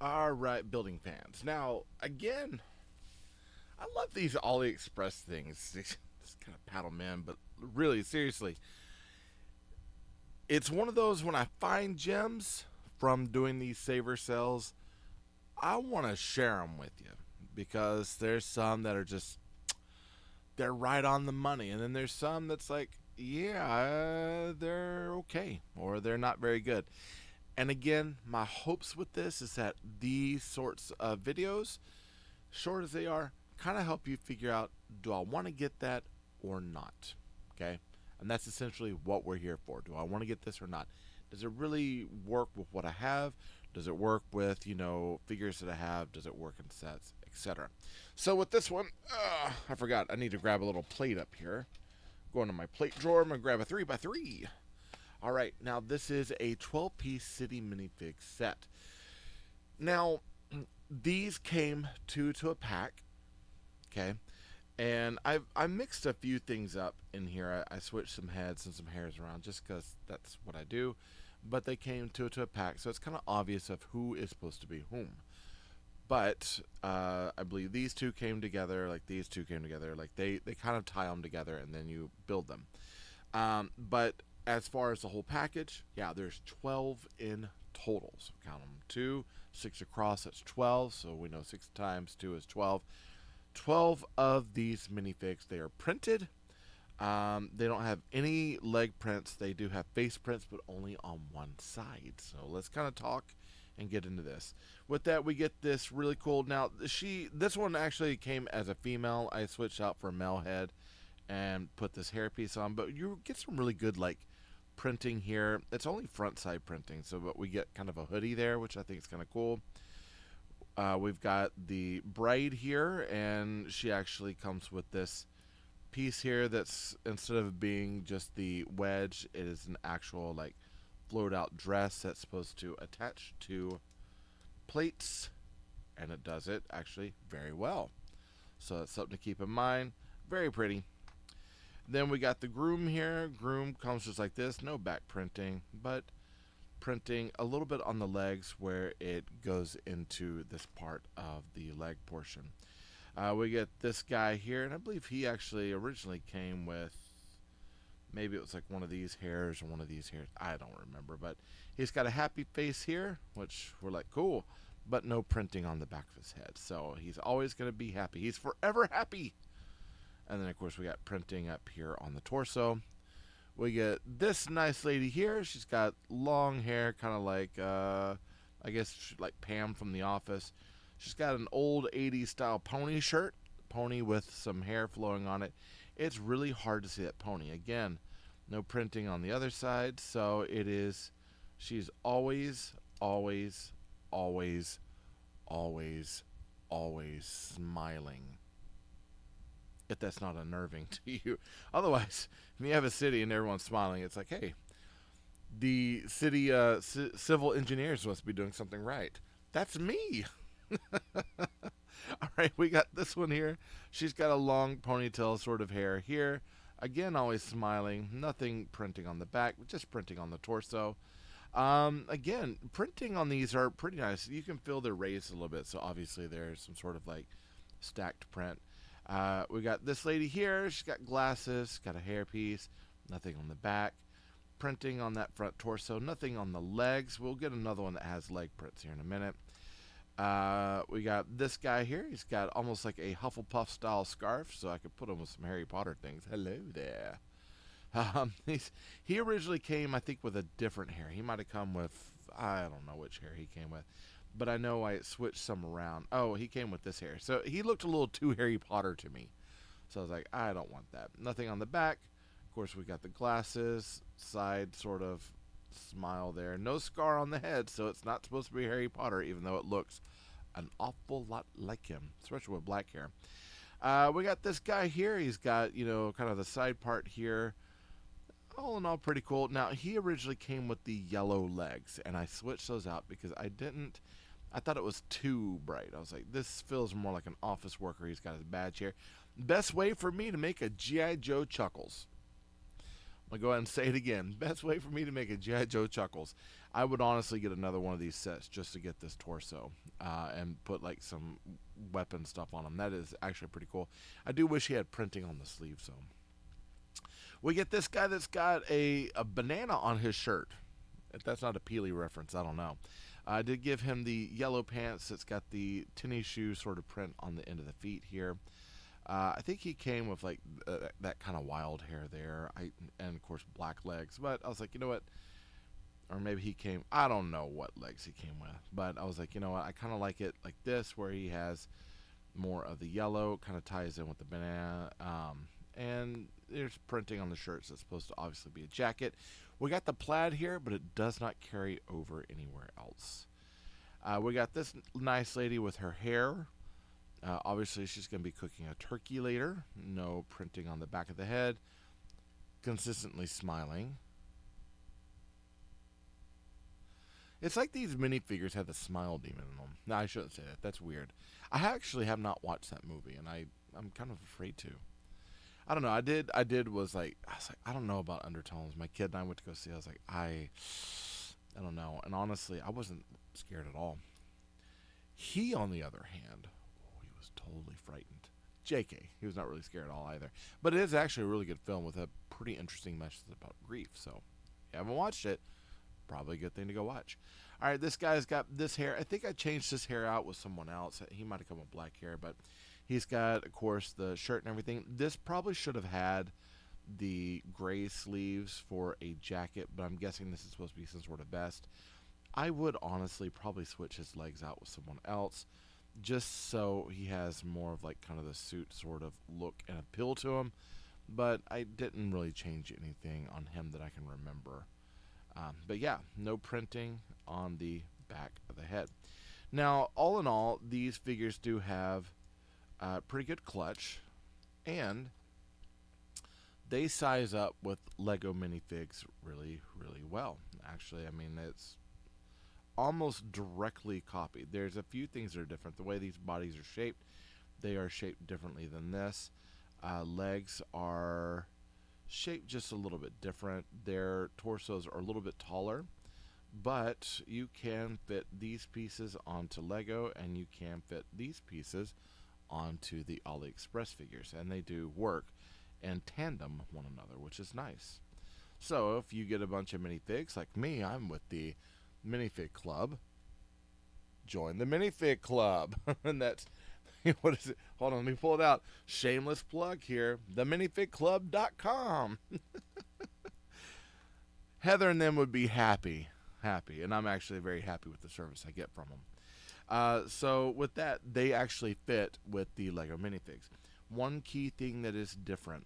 All right, building fans. Now, again, I love these AliExpress things. It's kind of paddle men, but really, seriously, it's one of those when I find gems from doing these saver sales, I want to share them with you because there's some that are just they're right on the money, and then there's some that's like, yeah, they're okay or they're not very good. And again, my hopes with this is that these sorts of videos, short as they are, kind of help you figure out, do I want to get that or not? Okay? And that's essentially what we're here for. Do I want to get this or not? Does it really work with what I have? Does it work with, figures that I have? Does it work in sets, etc.? So with this one, I forgot. I need to grab a little plate up here. Go into my plate drawer. I'm going to grab a 3x3. All right, now this is a 12-piece city minifig set. Now, these came two to a pack, okay? And I mixed a few things up in here. I switched some heads and some hairs around just because that's what I do. But they came two to a pack, so it's kind of obvious of who is supposed to be whom. But I believe these two came together, like these two came together, like they kind of tie them together and then you build them. But as far as the whole package, yeah, there's 12 in total. So count them 2, 6 across, that's 12. So we know 6 times 2 is 12. 12 of these minifigs. They are printed. They don't have any leg prints. They do have face prints, but only on one side. So let's kind of talk and get into this. With that, we get this really cool. Now, this one actually came as a female. I switched out for a male head and put this hairpiece on, but you get some really good like printing here. It's only front side printing, so but we get kind of a hoodie there, which I think is kind of cool. We've got the bride here, and she actually comes with this piece here that's, instead of being just the wedge, it is an actual like float out dress that's supposed to attach to plates, and it does it actually very well. So that's something to keep in mind. Very pretty. Then we got the groom here. Groom comes just like this, no back printing, but printing a little bit on the legs where it goes into this part of the leg portion. We get this guy here, and I believe he actually originally came with, maybe it was like one of these hairs or one of these hairs. I don't remember, but he's got a happy face here, which we're like, cool, but no printing on the back of his head. So he's always going to be happy. He's forever happy. And then, of course, we got printing up here on the torso. We get this nice lady here. She's got long hair, kind of like, I guess, like Pam from The Office. She's got an old 80s style pony shirt, pony with some hair flowing on it. It's really hard to see that pony. Again, no printing on the other side, so it is, she's always, always, always, always, always smiling. If that's not unnerving to you. Otherwise, when you have a city and everyone's smiling, it's like, hey, the city civil engineers must be doing something right. That's me. All right, we got this one here. She's got a long ponytail sort of hair here. Again, always smiling. Nothing printing on the back, just printing on the torso. Again, printing on these are pretty nice. You can feel they're raised a little bit, so obviously there's some sort of like stacked print. We got this lady here. She's got glasses, got a hairpiece, nothing on the back. Printing on that front torso, nothing on the legs. We'll get another one that has leg prints here in a minute. We got this guy here. He's got almost like a Hufflepuff style scarf, so I could put him with some Harry Potter things. Hello there. He originally came, I think, with a different hair. He might have come with, I don't know which hair he came with, but I know I switched some around. Oh, he came with this hair. So he looked a little too Harry Potter to me. So I was like, I don't want that. Nothing on the back. Of course, we got the glasses, side sort of smile there. No scar on the head, so it's not supposed to be Harry Potter, even though it looks an awful lot like him, especially with black hair. We got this guy here. He's got, kind of the side part here. All in all, pretty cool. Now, he originally came with the yellow legs, and I switched those out because I thought it was too bright. I was like, this feels more like an office worker. He's got his badge here. Best way for me to make a G.I. Joe Chuckles. I'll go ahead and say it again. Best way for me to make a G.I. Joe chuckles. I would honestly get another one of these sets just to get this torso and put like some weapon stuff on him. That is actually pretty cool. I do wish he had printing on the sleeves, so. We get this guy that's got a banana on his shirt. If that's not a Peely reference, I don't know. I did give him the yellow pants that's got the tennis shoe sort of print on the end of the feet here. I think he came with like that kind of wild hair there, and of course black legs. But I was like, you know what? Or maybe he came. I don't know what legs he came with, but I was like, you know what? I kind of like it like this, where he has more of the yellow, kind of ties in with the banana. And there's printing on the shirt, so it's supposed to obviously be a jacket. We got the plaid here, but it does not carry over anywhere else. We got this nice lady with her hair. Obviously, she's going to be cooking a turkey later. No printing on the back of the head. Consistently smiling. It's like these minifigures have the smile demon in them. No, I shouldn't say that. That's weird. I actually have not watched that movie, and I'm kind of afraid to. I don't know. I was like, I don't know about undertones. My kid and I went to go see. I was like, I don't know. And honestly, I wasn't scared at all. He, on the other hand, he was totally frightened. JK, he was not really scared at all either. But it is actually a really good film with a pretty interesting message about grief. So, if you haven't watched it, probably a good thing to go watch. All right, this guy's got this hair. I think I changed his hair out with someone else. He might have come with black hair, but he's got, of course, the shirt and everything. This probably should have had the gray sleeves for a jacket, but I'm guessing this is supposed to be some sort of vest. I would honestly probably switch his legs out with someone else, just so he has more of like kind of the suit sort of look and appeal to him. But I didn't really change anything on him that I can remember. But yeah, no printing on the back of the head. Now, all in all, these figures do have pretty good clutch, and they size up with Lego minifigs really, really well. Actually, I mean, it's almost directly copied. There's a few things that are different. The way these bodies are shaped, they are shaped differently than this. Legs are shaped just a little bit different. Their torsos are a little bit taller, but you can fit these pieces onto Lego, and you can fit these pieces onto the AliExpress figures, and they do work in tandem with one another, which is nice. So if you get a bunch of minifigs like me, I'm with the minifig club. Join the minifig club. And that's, what is it? Hold on, let me pull it out. Shameless plug here. theminifigclub.com. Heather and them would be happy, and I'm actually very happy with the service I get from them. So with that, they actually fit with the Lego minifigs. One key thing that is different,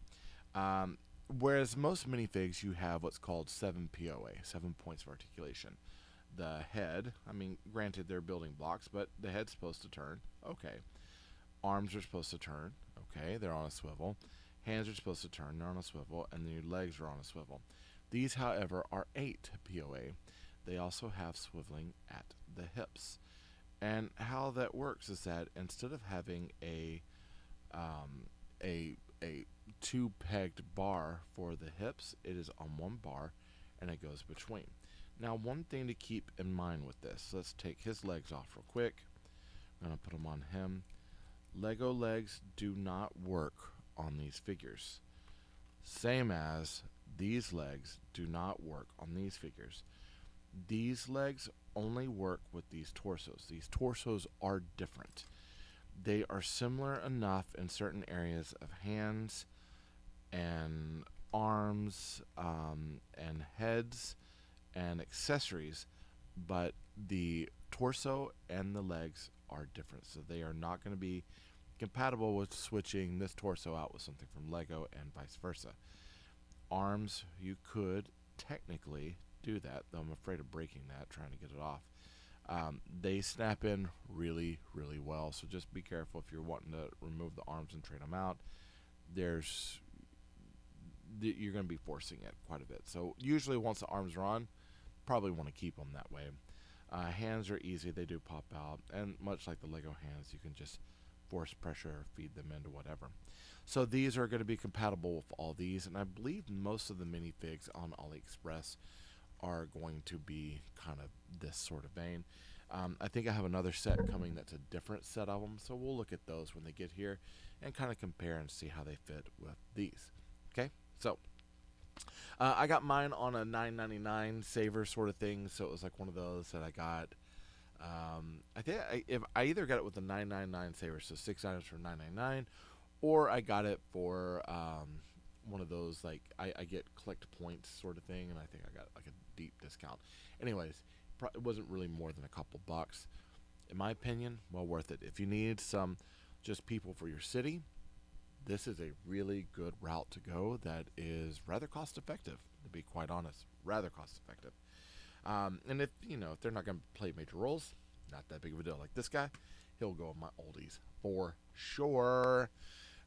whereas most minifigs you have what's called 7 POA, 7 points of articulation. The head, I mean, granted they're building blocks, but the head's supposed to turn. Okay. Arms are supposed to turn. Okay, they're on a swivel. Hands are supposed to turn. They're on a swivel. And then your legs are on a swivel. These, however, are 8 POA. They also have swiveling at the hips. And how that works is that instead of having a 2-pegged bar for the hips, it is on one bar and it goes between. Now, one thing to keep in mind with this, let's take his legs off real quick. I'm going to put them on him. Lego legs do not work on these figures. Same as these legs do not work on these figures. These legs only work with these torsos. These torsos are different. They are similar enough in certain areas of hands and arms and heads and accessories, but the torso and the legs are different. So they are not going to be compatible with switching this torso out with something from Lego and vice versa. Arms, you could technically do that, though I'm afraid of breaking that, trying to get it off. They snap in really, really well, so just be careful if you're wanting to remove the arms and trade them out. You're going to be forcing it quite a bit. So usually once the arms are on, probably want to keep them that way. Hands are easy, they do pop out, and much like the Lego hands, you can just force pressure, feed them into whatever. So these are going to be compatible with all these, and I believe most of the minifigs on AliExpress are going to be kind of this sort of vein. I think I have another set coming that's a different set of them, so we'll look at those when they get here and kind of compare and see how they fit with these. Okay, so I got mine on a $9.99 saver sort of thing, so it was like one of those that I got. I think if I either got it with a $9.99 saver, so 6 items for $9.99, or I got it for one of those like I get collect points sort of thing, and I think I got like a deep discount. Anyways, it wasn't really more than a couple bucks. In my opinion, well worth it. If you need some just people for your city, this is a really good route to go that is rather cost effective, to be quite honest. Rather cost effective. And if if they're not going to play major roles, not that big of a deal. Like this guy, he'll go in my oldies for sure.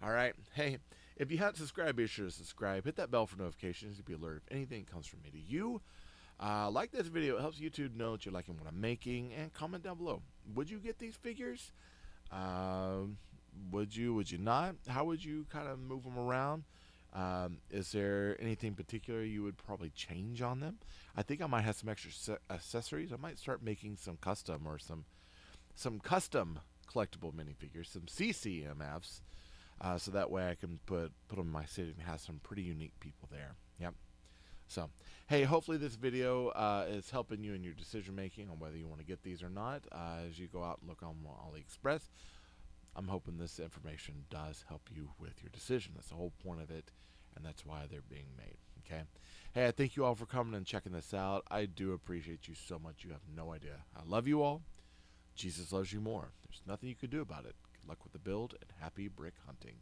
All right. Hey, if you haven't subscribed, be sure to subscribe. Hit that bell for notifications to be alerted if anything comes from me to you. Like this video. It helps YouTube know that you're liking what I'm making. And comment down below. Would you get these figures? Would you? Would you not? How would you kind of move them around? Is there anything particular you would probably change on them? I think I might have some extra accessories. I might start making some custom or some custom collectible minifigures, some CCMFs, so that way I can put them in my city and have some pretty unique people there. Yep. So, hey, hopefully this video is helping you in your decision making on whether you want to get these or not. As you go out and look on AliExpress, I'm hoping this information does help you with your decision. That's the whole point of it, and that's why they're being made. Okay. Hey, I thank you all for coming and checking this out. I do appreciate you so much. You have no idea. I love you all. Jesus loves you more. There's nothing you can do about it. Good luck with the build and happy brick hunting.